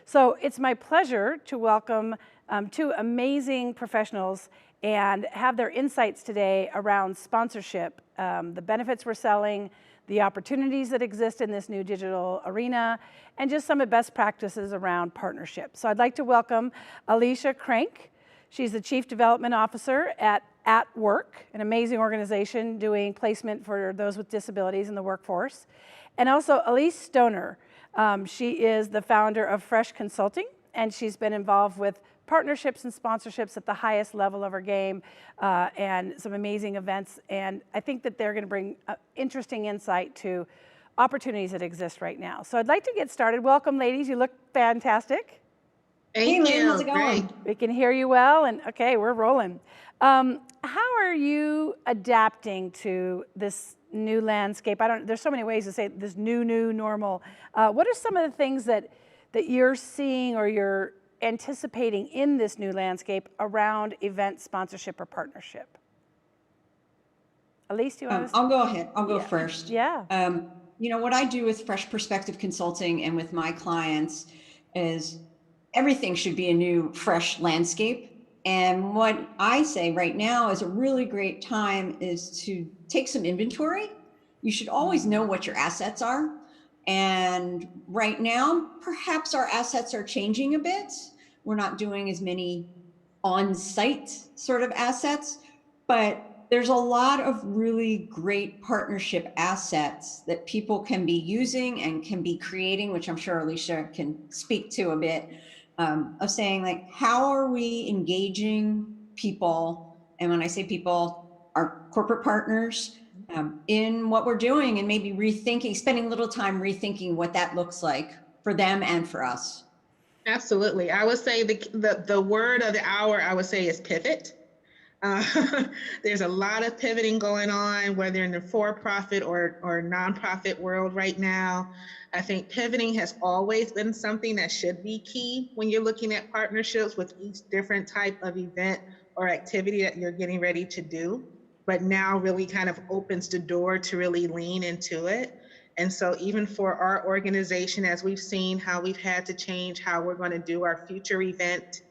So it's my pleasure to welcome two amazing professionals and have their insights today around sponsorship, the benefits we're selling, the opportunities that exist in this new digital arena, and just some of the best practices around partnership. So I'd like to welcome Alicia Crank. She's the Chief Development Officer at Work, an amazing organization doing placement for those with disabilities in the workforce. And also Elise Stoner. She is the founder of Fresh Consulting, and she's been involved with partnerships and sponsorships at the highest level of her game, and some amazing events. And I think that they're going to bring interesting insight to opportunities that exist right now. So I'd like to get started. Welcome, ladies. You look fantastic. Hey, Lynn, how's it going? We can hear you well, and okay, we're rolling. How are you adapting to this new landscape? There's so many ways to say this new normal. What are some of the things that you're seeing or you're anticipating in this new landscape around event sponsorship or partnership? Elise, do you want to? I'll go ahead. I'll go first. Yeah. What I do with Fresh Perspective Consulting and with my clients is everything should be a new, fresh landscape. And what I say right now is a really great time is to take some inventory. You should always know what your assets are. And right now, perhaps our assets are changing a bit. We're not doing as many on-site sort of assets, but there's a lot of really great partnership assets that people can be using and can be creating, which I'm sure Alicia can speak to a bit, of saying like, how are we engaging people? And when I say people, our corporate partners, in what we're doing, and maybe spending a little time rethinking what that looks like for them and for us. Absolutely. I would say the word of the hour, I would say, is pivot. There's a lot of pivoting going on, whether in the for-profit or nonprofit world right now. I think pivoting has always been something that should be key when you're looking at partnerships with each different type of event or activity that you're getting ready to do, but now really kind of opens the door to really lean into it. And so even for our organization, as we've seen how we've had to change how we're going to do our future event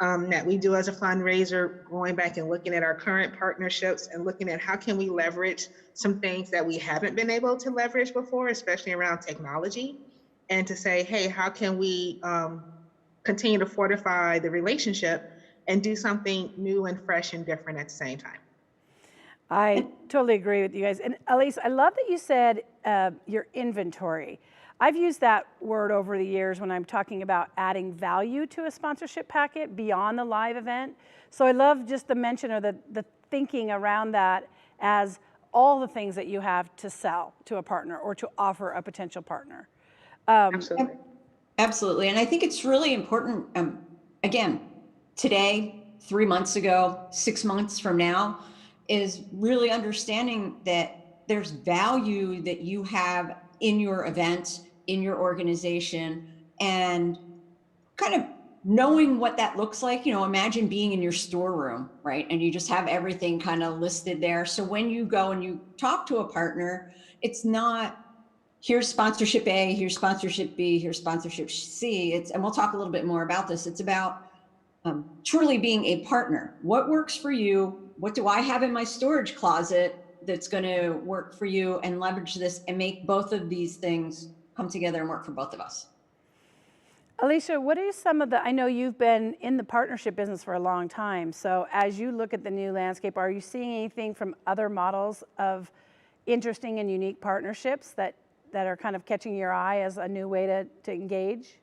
that we do as a fundraiser, going back and looking at our current partnerships and looking at how can we leverage some things that we haven't been able to leverage before, especially around technology, and to say, hey, how can we continue to fortify the relationship and do something new and fresh and different at the same time. I totally agree with you guys. And Elise, I love that you said your inventory. I've used that word over the years when I'm talking about adding value to a sponsorship packet beyond the live event. So I love just the mention or the thinking around that as all the things that you have to sell to a partner or to offer a potential partner. Absolutely. Absolutely. And I think it's really important, again, today, 3 months ago, 6 months from now, is really understanding that there's value that you have in your event, in your organization, and kind of knowing what that looks like. Imagine being in your storeroom, right? And you just have everything kind of listed there. So when you go and you talk to a partner, it's not, here's sponsorship A, here's sponsorship B, here's sponsorship C. And we'll talk a little bit more about this. It's about truly being a partner. What works for you? What do I have in my storage closet that's going to work for you, and leverage this and make both of these things come together and work for both of us? Alicia, what are some of I know you've been in the partnership business for a long time. So as you look at the new landscape, are you seeing anything from other models of interesting and unique partnerships that are kind of catching your eye as a new way to engage?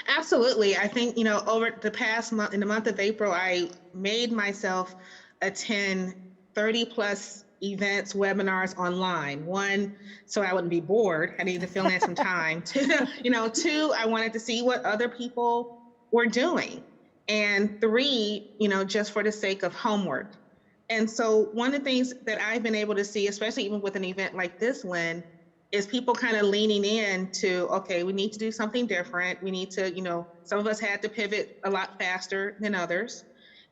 Absolutely. I think, over the past month, in the month of April, I made myself attend 30 plus events, webinars online. One, so I wouldn't be bored. I needed to fill in some time. Two, I wanted to see what other people were doing. And three, just for the sake of homework. And so one of the things that I've been able to see, especially even with an event like this one, is people kind of leaning in to, okay, we need to do something different. We need to, some of us had to pivot a lot faster than others.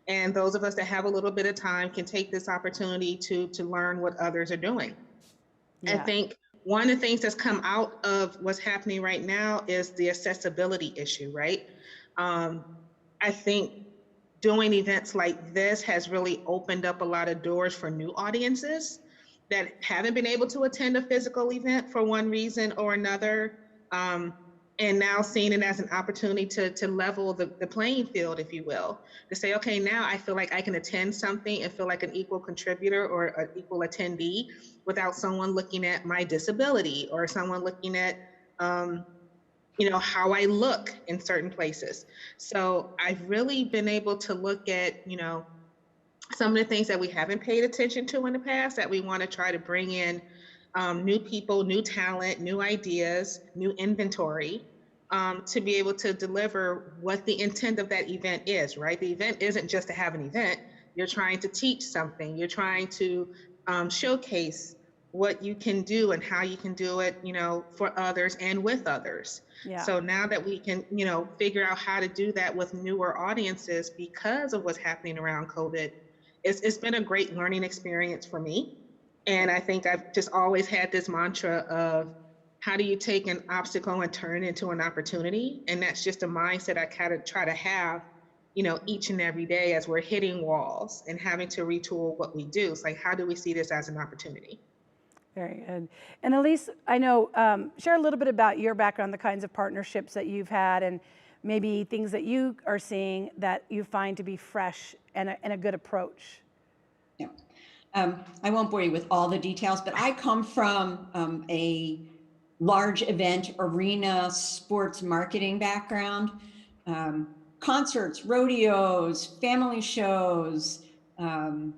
And those of us that have a little bit of time can take this opportunity to learn what others are doing. Yeah. I think one of the things that's come out of what's happening right now is the accessibility issue, right? I think doing events like this has really opened up a lot of doors for new audiences that haven't been able to attend a physical event for one reason or another. And now seeing it as an opportunity to level the playing field, if you will, to say, okay, now I feel like I can attend something and feel like an equal contributor or an equal attendee without someone looking at my disability or someone looking at, how I look in certain places. So I've really been able to look at, some of the things that we haven't paid attention to in the past that we want to try to bring in new people, new talent, new ideas, new inventory to be able to deliver what the intent of that event is, right? The event isn't just to have an event. You're trying to teach something. You're trying to showcase what you can do and how you can do it, for others and with others. Yeah. So now that we can, figure out how to do that with newer audiences because of what's happening around COVID, it's been a great learning experience for me. And I think I've just always had this mantra of how do you take an obstacle and turn it into an opportunity? And that's just a mindset I kind of try to have, each and every day as we're hitting walls and having to retool what we do. It's like, how do we see this as an opportunity? Very good. And Elise, I know, share a little bit about your background, the kinds of partnerships that you've had, and maybe things that you are seeing that you find to be fresh and a good approach. Yeah. I won't bore you with all the details, but I come from a large event arena sports marketing background, concerts, rodeos, family shows, the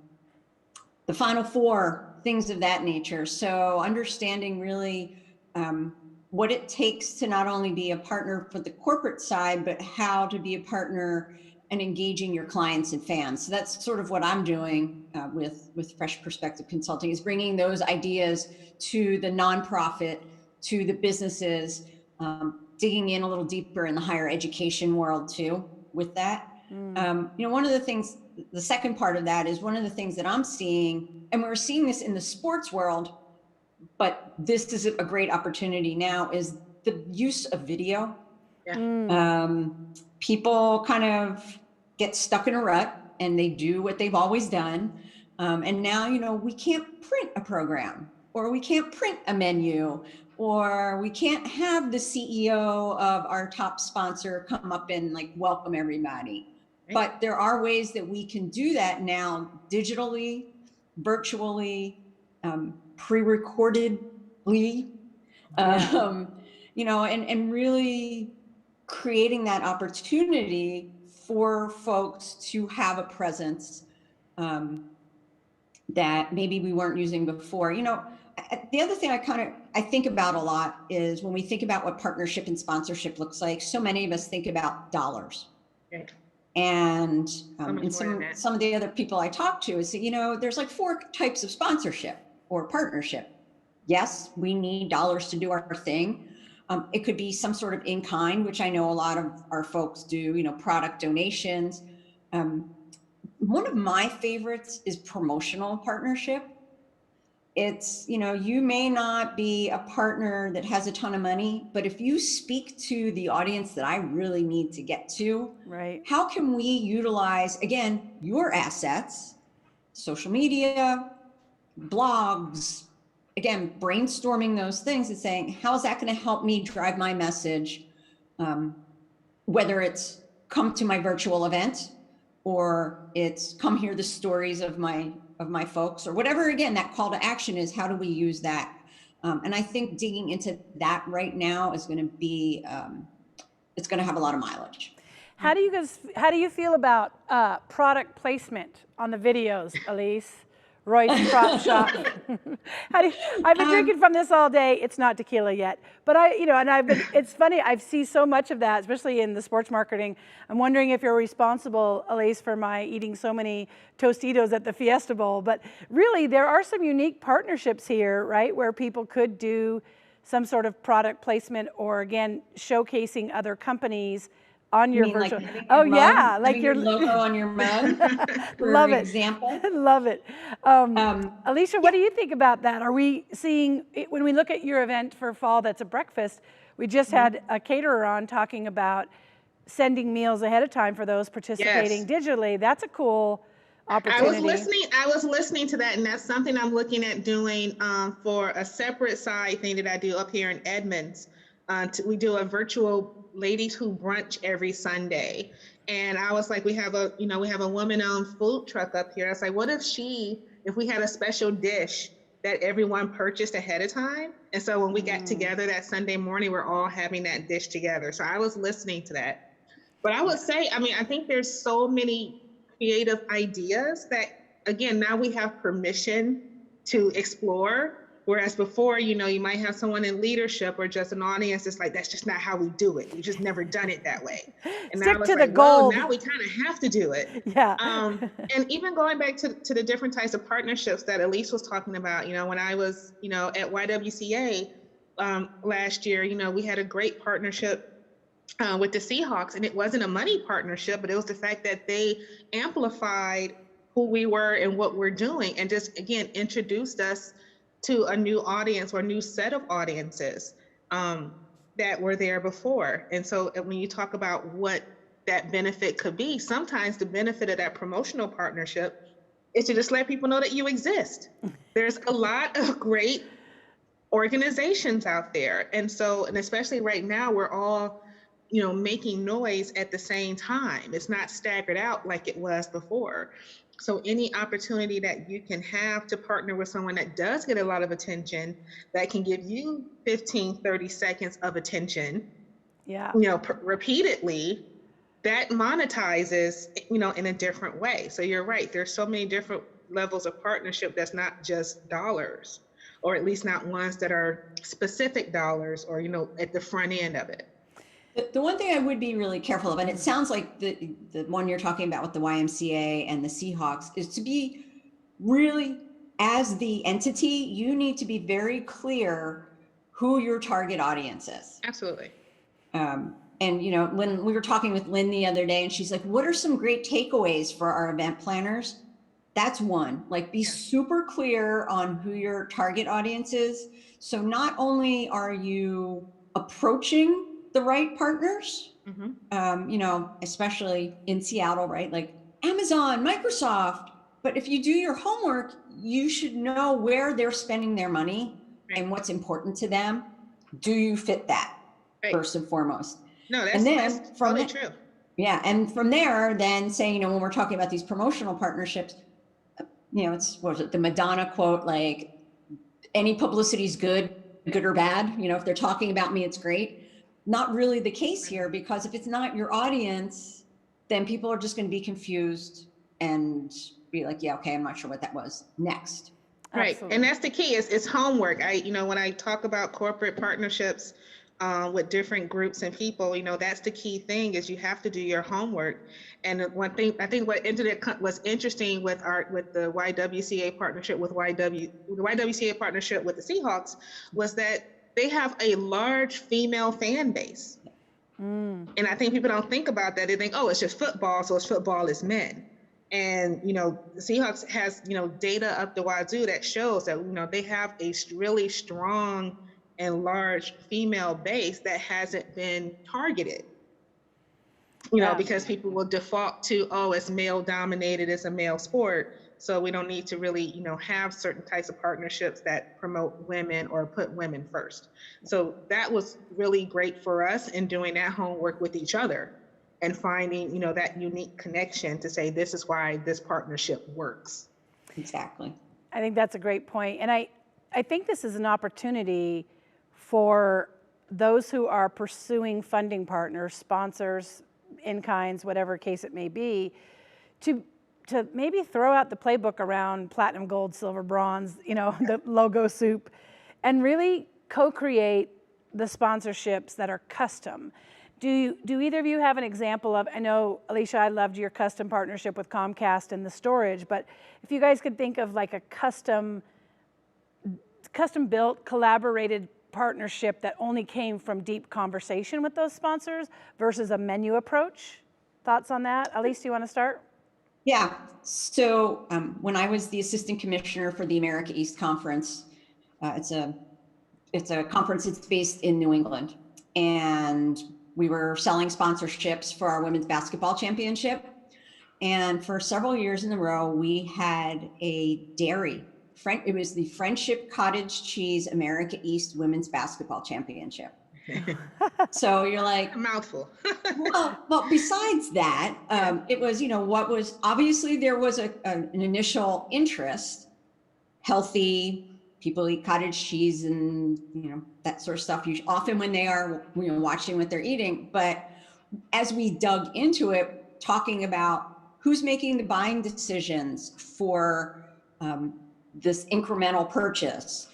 Final Four, things of that nature. So understanding really what it takes to not only be a partner for the corporate side, but how to be a partner and engaging your clients and fans. So that's sort of what I'm doing with Fresh Perspective Consulting, is bringing those ideas to the nonprofit, to the businesses, digging in a little deeper in the higher education world too with that. One of the things, the second part of that is one of the things that I'm seeing, and we're seeing this in the sports world, but this is a great opportunity now, is the use of video. Yeah. People kind of get stuck in a rut and they do what they've always done. And now, we can't print a program, or we can't print a menu, or we can't have the CEO of our top sponsor come up and welcome everybody. But there are ways that we can do that now digitally, virtually, pre-recordedly, and really creating that opportunity for folks to have a presence that maybe we weren't using before. The other thing I think about a lot is when we think about what partnership and sponsorship looks like, so many of us think about dollars. Right. And some of the other people I talk to is, there's 4 types of sponsorship or partnership. Yes, we need dollars to do our thing. It could be some sort of in-kind, which I know a lot of our folks do, product donations. One of my favorites is promotional partnership. It's, you may not be a partner that has a ton of money, but if you speak to the audience that I really need to get to, right? How can we utilize, again, your assets, social media, blogs, again, brainstorming those things and saying, how is that going to help me drive my message? Whether it's come to my virtual event, or it's come hear the stories of my folks, or whatever, again, that call to action is, how do we use that? And I think digging into that right now is going to be, it's going to have a lot of mileage. How do you feel about product placement on the videos, Elise? Roy's Prop Shop. I've been drinking from this all day. It's not tequila yet, but it's funny. I see so much of that, especially in the sports marketing. I'm wondering if you're responsible, Elise, for my eating so many Tostitos at the Fiesta Bowl. But really, there are some unique partnerships here, right, where people could do some sort of product placement, or again, showcasing other companies on You your mean like virtual. having Oh your mug, yeah, like having your your logo on your mug, for love it, example? love it. Alicia, what Yeah. do you think about that? Are we seeing when we look at your event for fall? That's a breakfast. We just had a caterer on talking about sending meals ahead of time for those participating Yes. digitally. That's a cool opportunity. I was listening to that, and that's something I'm looking at doing for a separate side thing that I do up here in Edmonds. We do a virtual ladies who brunch every Sunday, and I was like, we have a woman-owned food truck up here. I was like, what if we had a special dish that everyone purchased ahead of time, and so when we got together that Sunday morning, we're all having that dish together. So I was listening to that. But I would say, I mean, I think there's so many creative ideas that, again, now we have permission to explore. Whereas before, you might have someone in leadership or just an audience that's like, that's just not how we do it. We've just never done it that way. And now Stick it's to the like, well, gold. now we kind of have to do it. Yeah. And even going back to the different types of partnerships that Elise was talking about, when I was, at YWCA last year, we had a great partnership with the Seahawks, and it wasn't a money partnership, but it was the fact that they amplified who we were and what we're doing, and just again introduced us to a new audience or a new set of audiences that were there before. And so when you talk about what that benefit could be, sometimes the benefit of that promotional partnership is to just let people know that you exist. There's a lot of great organizations out there, and especially right now, we're all making noise at the same time. It's not staggered out like it was before. So any opportunity that you can have to partner with someone that does get a lot of attention, that can give you 15, 30 seconds of attention, Yeah. Repeatedly, that monetizes, in a different way. So you're right. There's so many different levels of partnership that's not just dollars, or at least not ones that are specific dollars or, at the front end of it. The one thing I would be really careful of, and it sounds like the one you're talking about with the YMCA and the Seahawks, is to be really, as the entity, you need to be very clear who your target audience is. Absolutely. And when we were talking with Lynn the other day, and she's like, what are some great takeaways for our event planners? That's one. Like, be super clear on who your target audience is. So not only are you approaching the right partners, especially in Seattle, right? Like Amazon, Microsoft. But if you do your homework, you should know where they're spending their money and what's important to them. Do you fit that first and foremost? No, that's totally true. Yeah. And from there, then say, when we're talking about these promotional partnerships, what was it, the Madonna quote, like, any publicity is good or bad. If they're talking about me, it's great. Not really the case here, because if it's not your audience, then people are just going to be confused and be like, yeah, okay, I'm not sure what that was. Next. Right. Absolutely. And that's the key, is homework. When I talk about corporate partnerships with different groups and people, that's the key thing, is you have to do your homework. And one thing, I think what was interesting with the YWCA partnership with the YWCA partnership with the Seahawks, was that they have a large female fan base. And I think people don't think about that. They think, oh, it's just football, so it's football is men. And, the Seahawks has, data up the wazoo that shows that, they have a really strong and large female base that hasn't been targeted, because people will default to, oh, it's male dominated, it's a male sport. So we don't need to really, have certain types of partnerships that promote women or put women first. So that was really great for us in doing that homework with each other and finding, that unique connection to say, this is why this partnership works. Exactly. I think that's a great point. And I think this is an opportunity for those who are pursuing funding partners, sponsors, in-kinds, whatever case it may be, to maybe throw out the playbook around platinum, gold, silver, bronze, the logo soup, and really co-create the sponsorships that are custom. Do either of you have an example of, I know, Alicia, I loved your custom partnership with Comcast and the storage, but if you guys could think of like a custom built, collaborated partnership that only came from deep conversation with those sponsors versus a menu approach? Thoughts on that? Elise, do you want to start? Yeah. So when I was the assistant commissioner for the America East Conference, it's a conference that's based in New England, and we were selling sponsorships for our women's basketball championship. And for several years in a row, we had a dairy. It was the Friendship Cottage Cheese America East Women's Basketball Championship. So you're like, A mouthful. well, besides that, it was, what was obviously there was an initial interest, healthy, people eat cottage cheese and, that sort of stuff. Often when they are, watching what they're eating. But as we dug into it, talking about who's making the buying decisions for this incremental purchase,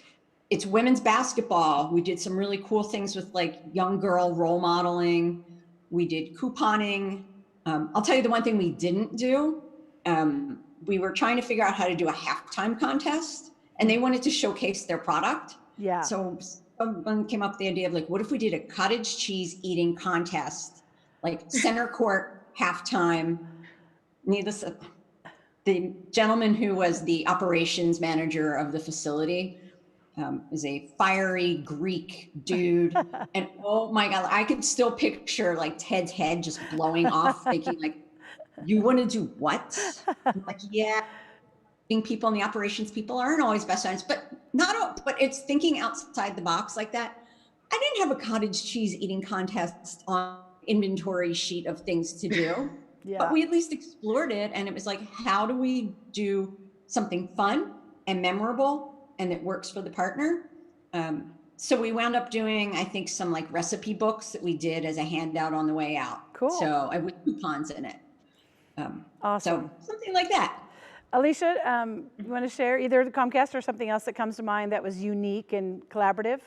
it's women's basketball. We did some really cool things with like young girl role modeling. We did couponing. I'll tell you the one thing we didn't do. We were trying to figure out how to do a halftime contest, and they wanted to showcase their product. Yeah. So someone came up with the idea of like, what if we did a cottage cheese eating contest, like center court halftime? Needless, the gentleman who was the operations manager of the facility is a fiery Greek dude. And oh my God, I could still picture like Ted's head just blowing off, thinking like, you want to do what? I'm like, yeah, being people and the operations people aren't always best friends, but but it's thinking outside the box like that. I didn't have a cottage cheese eating contest on inventory sheet of things to do, but we at least explored it. And it was like, how do we do something fun and memorable and it works for the partner? So we wound up doing, I think, some like recipe books that we did as a handout on the way out. Cool. So with coupons in it. Awesome. So something like that. Alicia, you want to share either the Comcast or something else that comes to mind that was unique and collaborative?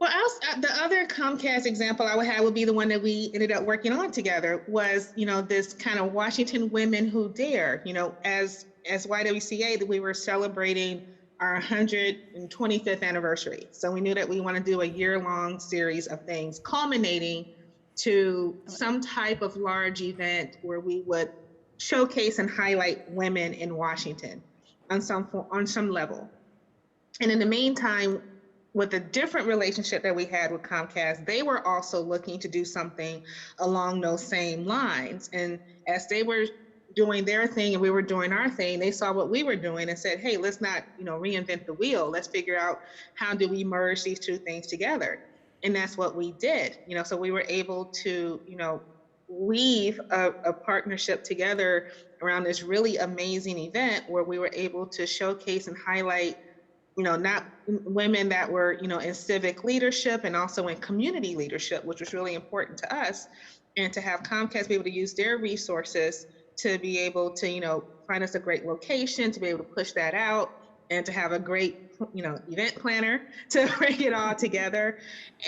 Well, the other Comcast example I would have would be the one that we ended up working on together was, this kind of Washington Women Who Dare. As YWCA, that we were celebrating our 125th anniversary. So we knew that we want to do a year-long series of things culminating to some type of large event where we would showcase and highlight women in Washington on some level. And in the meantime, with a different relationship that we had with Comcast, they were also looking to do something along those same lines. And as they were doing their thing and we were doing our thing, they saw what we were doing and said, hey, let's not, reinvent the wheel. Let's figure out how do we merge these two things together. And that's what we did. So we were able to, weave a partnership together around this really amazing event where we were able to showcase and highlight, not women that were, in civic leadership and also in community leadership, which was really important to us, and to have Comcast be able to use their resources to be able to, find us a great location, to be able to push that out, and to have a great, event planner to bring it all together,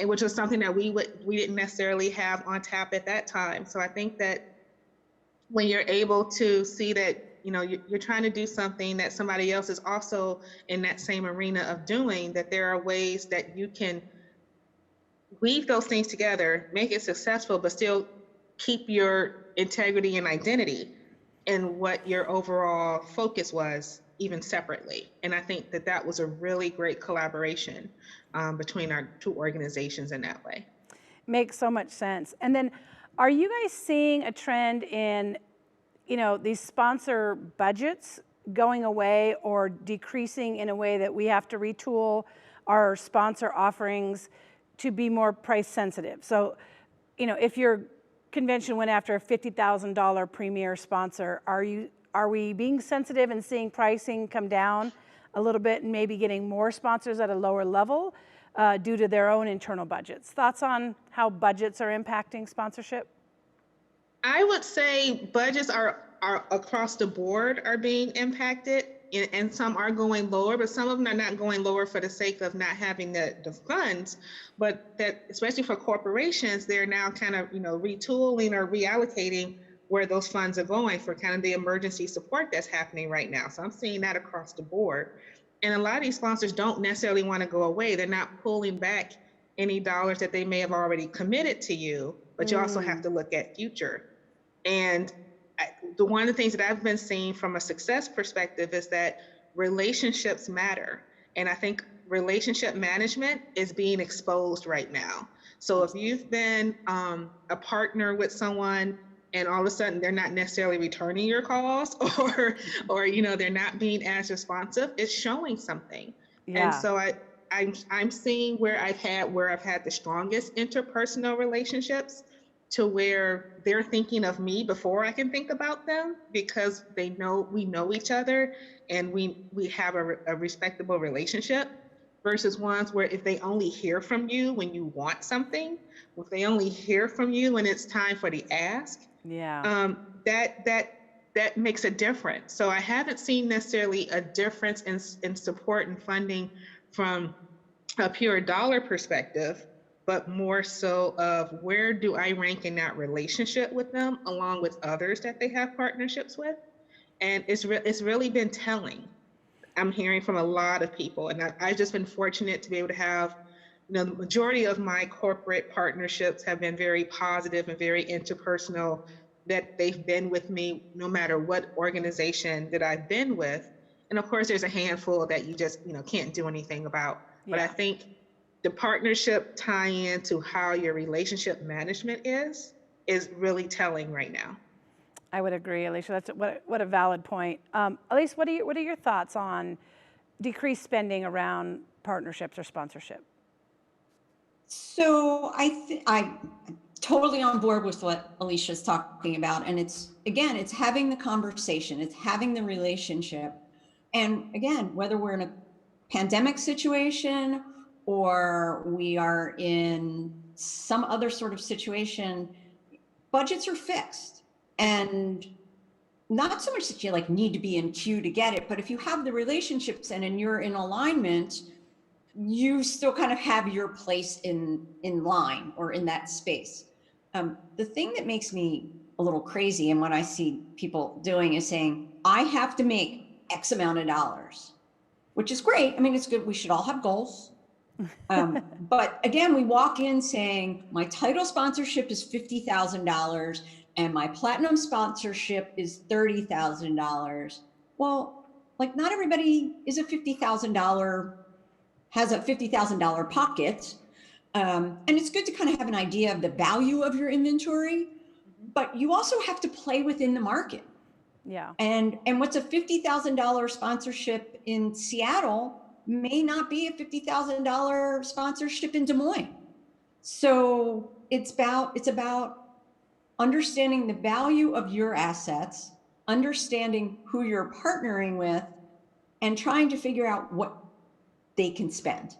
and which was something that we didn't necessarily have on tap at that time. So I think that when you're able to see that, you're trying to do something that somebody else is also in that same arena of doing, that there are ways that you can weave those things together, make it successful, but still keep your integrity and identity in what your overall focus was, even separately. And I think that was a really great collaboration between our two organizations in that way. Makes so much sense. And then are you guys seeing a trend in, these sponsor budgets going away or decreasing in a way that we have to retool our sponsor offerings to be more price sensitive? So, if your convention went after a $50,000 premier sponsor, are we being sensitive and seeing pricing come down a little bit and maybe getting more sponsors at a lower level due to their own internal budgets? Thoughts on how budgets are impacting sponsorship? I would say budgets are across the board are being impacted, and some are going lower, but some of them are not going lower for the sake of not having the funds, but that especially for corporations, they're now kind of retooling or reallocating where those funds are going for kind of the emergency support that's happening right now. So I'm seeing that across the board. And a lot of these sponsors don't necessarily want to go away. They're not pulling back any dollars that they may have already committed to you, but you also have to look at future. And one of the things that I've been seeing from a success perspective is that relationships matter. And I think relationship management is being exposed right now. So if you've been a partner with someone and all of a sudden they're not necessarily returning your calls or they're not being as responsive, it's showing something. Yeah. And so I'm seeing where I've had the strongest interpersonal relationships to where they're thinking of me before I can think about them, because we know each other and we have a respectable relationship, versus ones where if they only hear from you when you want something, if they only hear from you when it's time for the ask, that makes a difference. So I haven't seen necessarily a difference in support and funding from a pure dollar perspective, but more so of where do I rank in that relationship with them along with others that they have partnerships with. And it's really been telling. I'm hearing from a lot of people, and I've just been fortunate to be able to have, the majority of my corporate partnerships have been very positive and very interpersonal, that they've been with me no matter what organization that I've been with. And of course, there's a handful that you just, can't do anything about. Yeah. But I think the partnership tie-in to how your relationship management is really telling right now. I would agree, Alicia. That's what a valid point. Elise, what are your thoughts on decreased spending around partnerships or sponsorship? So I'm totally on board with what Alicia's talking about, and it's having the conversation, it's having the relationship, and again, whether we're in a pandemic situation or we are in some other sort of situation, budgets are fixed. And not so much that you need to be in queue to get it, but if you have the relationships and you're in alignment, you still kind of have your place in line or in that space. The thing that makes me a little crazy and what I see people doing is saying, I have to make X amount of dollars, which is great. I mean, it's good. We should all have goals. But again, we walk in saying my title sponsorship is $50,000 and my platinum sponsorship is $30,000. Well, not everybody is has a $50,000 pocket. And it's good to kind of have an idea of the value of your inventory, but you also have to play within the market. Yeah. And what's a $50,000 sponsorship in Seattle may not be a $50,000 sponsorship in Des Moines. So it's about understanding the value of your assets, understanding who you're partnering with, and trying to figure out what they can spend.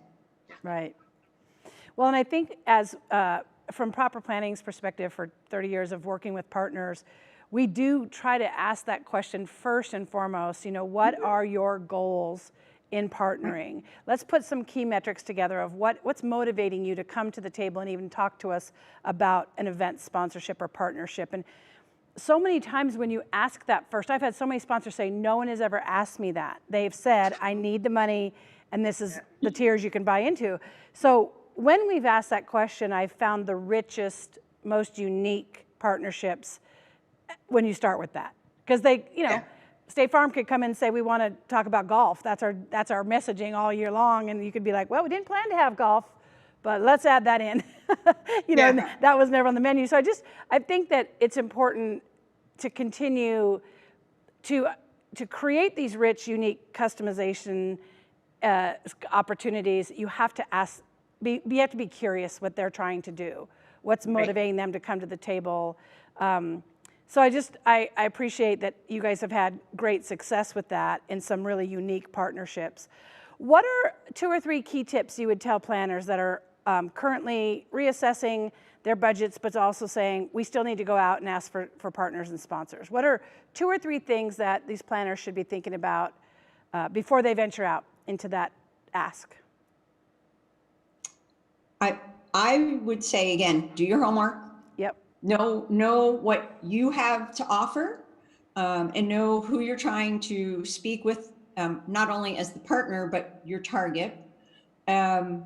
Right. Well, and I think as from Proper Planning's perspective, for 30 years of working with partners, we do try to ask that question first and foremost. What are your goals in partnering? Let's put some key metrics together of what's motivating you to come to the table and even talk to us about an event sponsorship or partnership. And so many times when you ask that first, I've had so many sponsors say, no one has ever asked me that. They've said, I need the money and this is the tiers you can buy into. So when we've asked that question, I've found the richest, most unique partnerships when you start with that. Because State Farm could come in and say, we want to talk about golf. That's our messaging all year long. And you could be like, well, we didn't plan to have golf, but let's add that in. And that was never on the menu. So I think that it's important to continue to create these rich, unique customization opportunities. You have to you have to be curious what they're trying to do, what's motivating them to come to the table. So I appreciate that you guys have had great success with that in some really unique partnerships. What are 2 or 3 key tips you would tell planners that are currently reassessing their budgets, but also saying we still need to go out and ask for partners and sponsors? What are 2 or 3 things that these planners should be thinking about before they venture out into that ask? I would say, again, do your homework. Yep. Know what you have to offer, and know who you're trying to speak with not only as the partner, but your target. And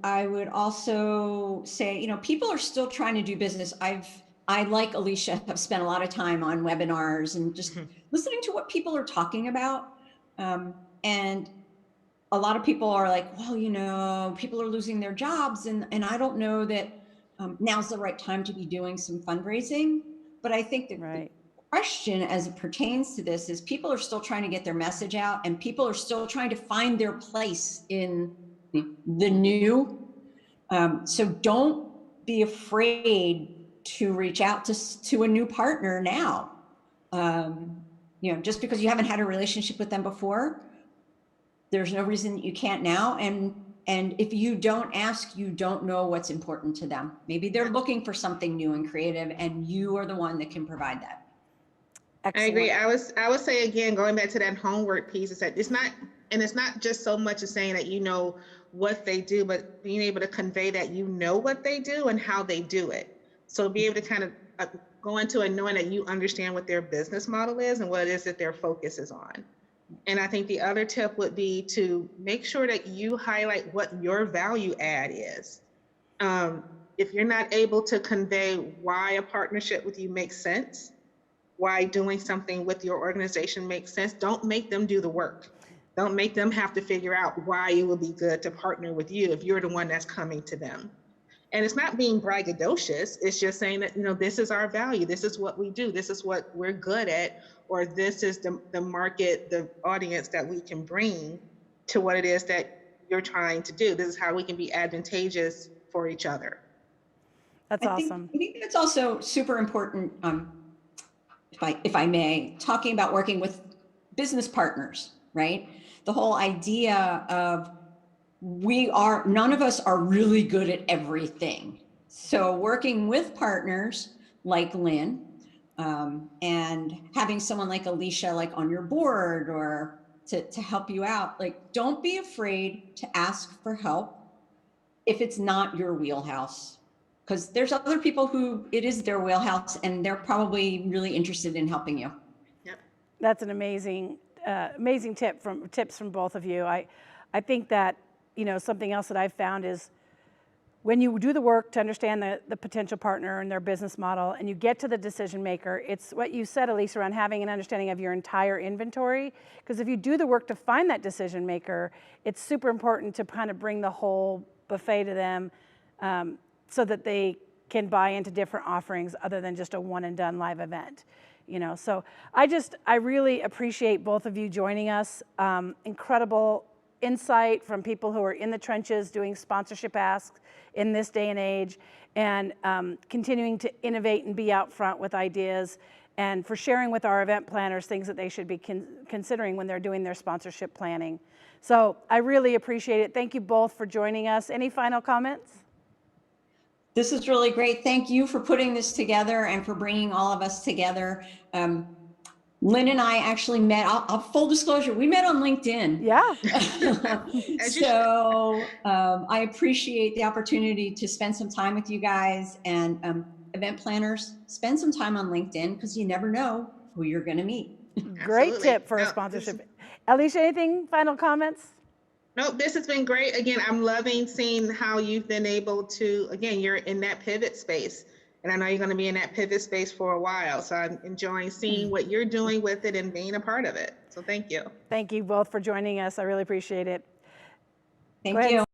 I would also say, you know, people are still trying to do business. I, like Alicia, have spent a lot of time on webinars and just listening to what people are talking about. And a lot of people are like, well, you know, people are losing their jobs, and I don't know that now's the right time to be doing some fundraising. But I think that the question as it pertains to this is people are still trying to get their message out, and people are still trying to find their place in the new. So don't be afraid to reach out to a new partner now. You know, just because you haven't had a relationship with them before, there's no reason that you can't now. And if you don't ask, you don't know what's important to them. Maybe they're looking for something new and creative, and you are the one that can provide that. Excellent. I agree. I would say again, going back to that homework piece, is that it's not just so much as saying that you know what they do, but being able to convey that you know what they do and how they do it. So be able to kind of go into it knowing that you understand what their business model is and what it is that their focus is on. And I think the other tip would be to make sure that you highlight what your value add is. If you're not able to convey why a partnership with you makes sense, why doing something with your organization makes sense, don't make them do the work. Don't make them have to figure out why it would be good to partner with you if you're the one that's coming to them. And it's not being braggadocious. It's just saying that, you know, this is our value. This is what we do. This is what we're good at, or this is the market, the audience that we can bring to what it is that you're trying to do. This is how we can be advantageous for each other. That's awesome. I think it's also super important, if I may, talking about working with business partners, right? The whole idea of none of us are really good at everything. So working with partners like Lynn, and having someone like Alicia, like on your board, or to help you out, like, don't be afraid to ask for help if it's not your wheelhouse, because there's other people who it is their wheelhouse, and they're probably really interested in helping you. Yep. That's an amazing tips from both of you. I think that, you know, something else that I've found is when you do the work to understand the potential partner and their business model, and you get to the decision maker, it's what you said, Elise, around having an understanding of your entire inventory. Because if you do the work to find that decision maker, it's super important to kind of bring the whole buffet to them, so that they can buy into different offerings other than just a one and done live event. You know, so I really appreciate both of you joining us. Incredible insight from people who are in the trenches doing sponsorship asks in this day and age, and continuing to innovate and be out front with ideas, and for sharing with our event planners things that they should be considering when they're doing their sponsorship planning. So I really appreciate it. Thank you both for joining us. Any final comments? This is really great. Thank you for putting this together and for bringing all of us together. Lynn and I actually met, full disclosure, we met on LinkedIn. Yeah. So I appreciate the opportunity to spend some time with you guys, and event planners, spend some time on LinkedIn, because you never know who you're going to meet. Great tip for a sponsorship. Alicia, anything, final comments? No, this has been great. Again, I'm loving seeing how you've been able to, again, you're in that pivot space. And I know you're going to be in that pivot space for a while. So I'm enjoying seeing what you're doing with it and being a part of it. So thank you. Thank you both for joining us. I really appreciate it. Thank you.